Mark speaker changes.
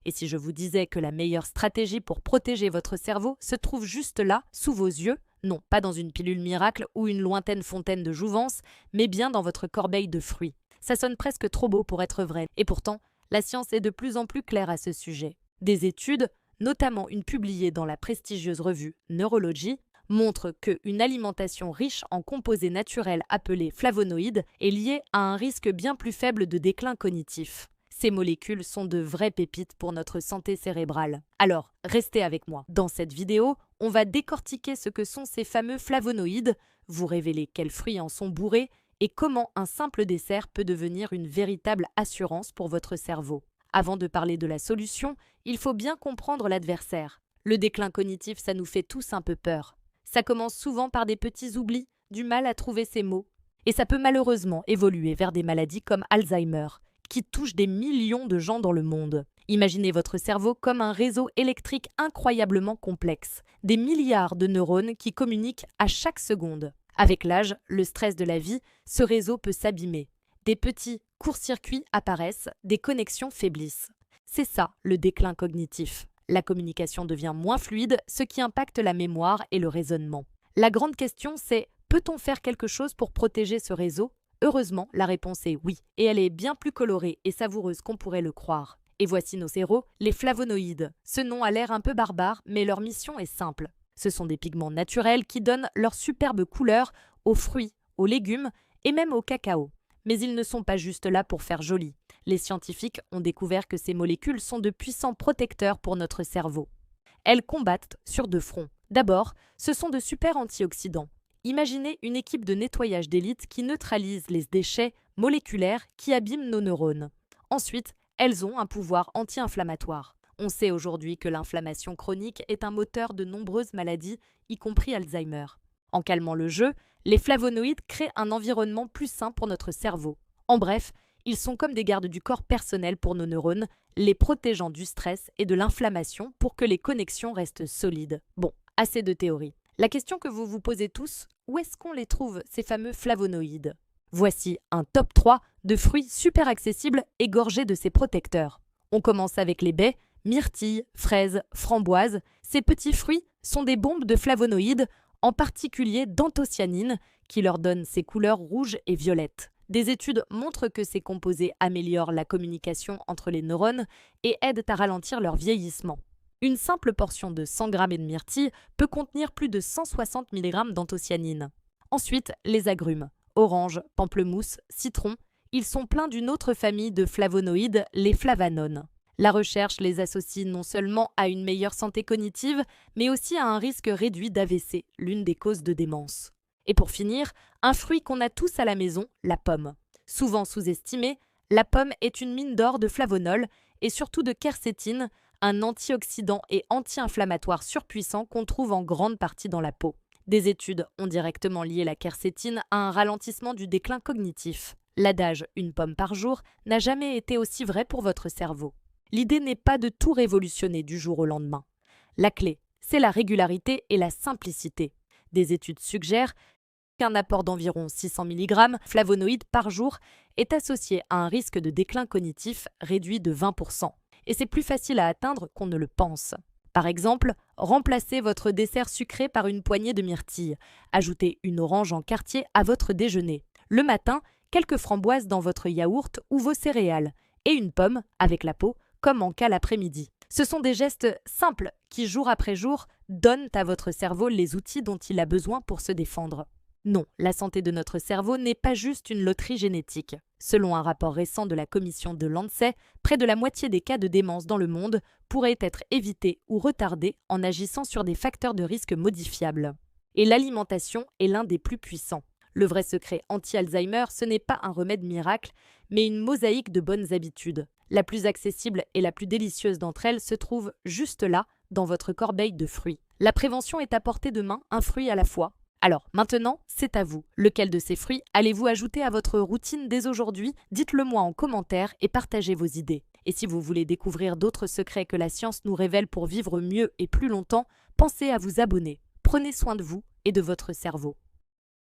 Speaker 1: Et si je vous disais que la meilleure stratégie pour protéger votre cerveau se trouve juste là, sous vos yeux, non pas dans une pilule miracle ou une lointaine fontaine de jouvence, mais bien dans votre corbeille de fruits. Ça sonne presque trop beau pour être vrai, et pourtant, la science est de plus en plus claire à ce sujet. Des études, notamment une publiée dans la prestigieuse revue Neurology, montrent qu'une alimentation riche en composés naturels appelés flavonoïdes est liée à un risque bien plus faible de déclin cognitif. Ces molécules sont de vraies pépites pour notre santé cérébrale. Alors, restez avec moi. Dans cette vidéo, on va décortiquer ce que sont ces fameux flavonoïdes, vous révéler quels fruits en sont bourrés et comment un simple dessert peut devenir une véritable assurance pour votre cerveau. Avant de parler de la solution, il faut bien comprendre l'adversaire. Le déclin cognitif, ça nous fait tous un peu peur. Ça commence souvent par des petits oublis, du mal à trouver ses mots. Et ça peut malheureusement évoluer vers des maladies comme Alzheimer, qui touchent des millions de gens dans le monde. Imaginez votre cerveau comme un réseau électrique incroyablement complexe, des milliards de neurones qui communiquent à chaque seconde. Avec l'âge, le stress de la vie, ce réseau peut s'abîmer. Des petits court-circuits apparaissent, des connexions faiblissent. C'est ça, le déclin cognitif. La communication devient moins fluide, ce qui impacte la mémoire et le raisonnement. La grande question, c'est peut-on faire quelque chose pour protéger ce réseau ? Heureusement, la réponse est oui, et elle est bien plus colorée et savoureuse qu'on pourrait le croire. Et voici nos héros, les flavonoïdes. Ce nom a l'air un peu barbare, mais leur mission est simple. Ce sont des pigments naturels qui donnent leur superbe couleur aux fruits, aux légumes et même au cacao. Mais ils ne sont pas juste là pour faire joli. Les scientifiques ont découvert que ces molécules sont de puissants protecteurs pour notre cerveau. Elles combattent sur deux fronts. D'abord, ce sont de super antioxydants. Imaginez une équipe de nettoyage d'élite qui neutralise les déchets moléculaires qui abîment nos neurones. Ensuite, elles ont un pouvoir anti-inflammatoire. On sait aujourd'hui que l'inflammation chronique est un moteur de nombreuses maladies, y compris Alzheimer. En calmant le jeu, les flavonoïdes créent un environnement plus sain pour notre cerveau. En bref, ils sont comme des gardes du corps personnels pour nos neurones, les protégeant du stress et de l'inflammation pour que les connexions restent solides. Bon, assez de théorie. La question que vous vous posez tous, où est-ce qu'on les trouve, ces fameux flavonoïdes ? Voici un top 3 de fruits super accessibles et gorgés de ces protecteurs. On commence avec les baies, myrtilles, fraises, framboises. Ces petits fruits sont des bombes de flavonoïdes, en particulier d'anthocyanine, qui leur donnent ces couleurs rouges et violettes. Des études montrent que ces composés améliorent la communication entre les neurones et aident à ralentir leur vieillissement. Une simple portion de 100 g de myrtille peut contenir plus de 160 mg d'anthocyanine. Ensuite, les agrumes. Orange, pamplemousse, citron, ils sont pleins d'une autre famille de flavonoïdes, les flavanones. La recherche les associe non seulement à une meilleure santé cognitive, mais aussi à un risque réduit d'AVC, l'une des causes de démence. Et pour finir, un fruit qu'on a tous à la maison, la pomme. Souvent sous-estimée, la pomme est une mine d'or de flavonol et surtout de quercétine, un antioxydant et anti-inflammatoire surpuissant qu'on trouve en grande partie dans la peau. Des études ont directement lié la quercétine à un ralentissement du déclin cognitif. L'adage « une pomme par jour » n'a jamais été aussi vrai pour votre cerveau. L'idée n'est pas de tout révolutionner du jour au lendemain. La clé, c'est la régularité et la simplicité. Des études suggèrent qu'un apport d'environ 600 mg flavonoïdes par jour est associé à un risque de déclin cognitif réduit de 20%. Et c'est plus facile à atteindre qu'on ne le pense. Par exemple, remplacez votre dessert sucré par une poignée de myrtilles. Ajoutez une orange en quartier à votre déjeuner. Le matin, quelques framboises dans votre yaourt ou vos céréales. Et une pomme, avec la peau, comme en cas l'après-midi. Ce sont des gestes simples qui, jour après jour, donnent à votre cerveau les outils dont il a besoin pour se défendre. Non, la santé de notre cerveau n'est pas juste une loterie génétique. Selon un rapport récent de la commission de Lancet, près de la moitié des cas de démence dans le monde pourraient être évités ou retardés en agissant sur des facteurs de risque modifiables. Et l'alimentation est l'un des plus puissants. Le vrai secret anti-Alzheimer, ce n'est pas un remède miracle, mais une mosaïque de bonnes habitudes. La plus accessible et la plus délicieuse d'entre elles se trouve juste là, dans votre corbeille de fruits. La prévention est à portée de main, un fruit à la fois. Alors, maintenant, c'est à vous. Lequel de ces fruits allez-vous ajouter à votre routine dès aujourd'hui ? Dites-le moi en commentaire et partagez vos idées. Et si vous voulez découvrir d'autres secrets que la science nous révèle pour vivre mieux et plus longtemps, pensez à vous abonner. Prenez soin de vous et de votre cerveau.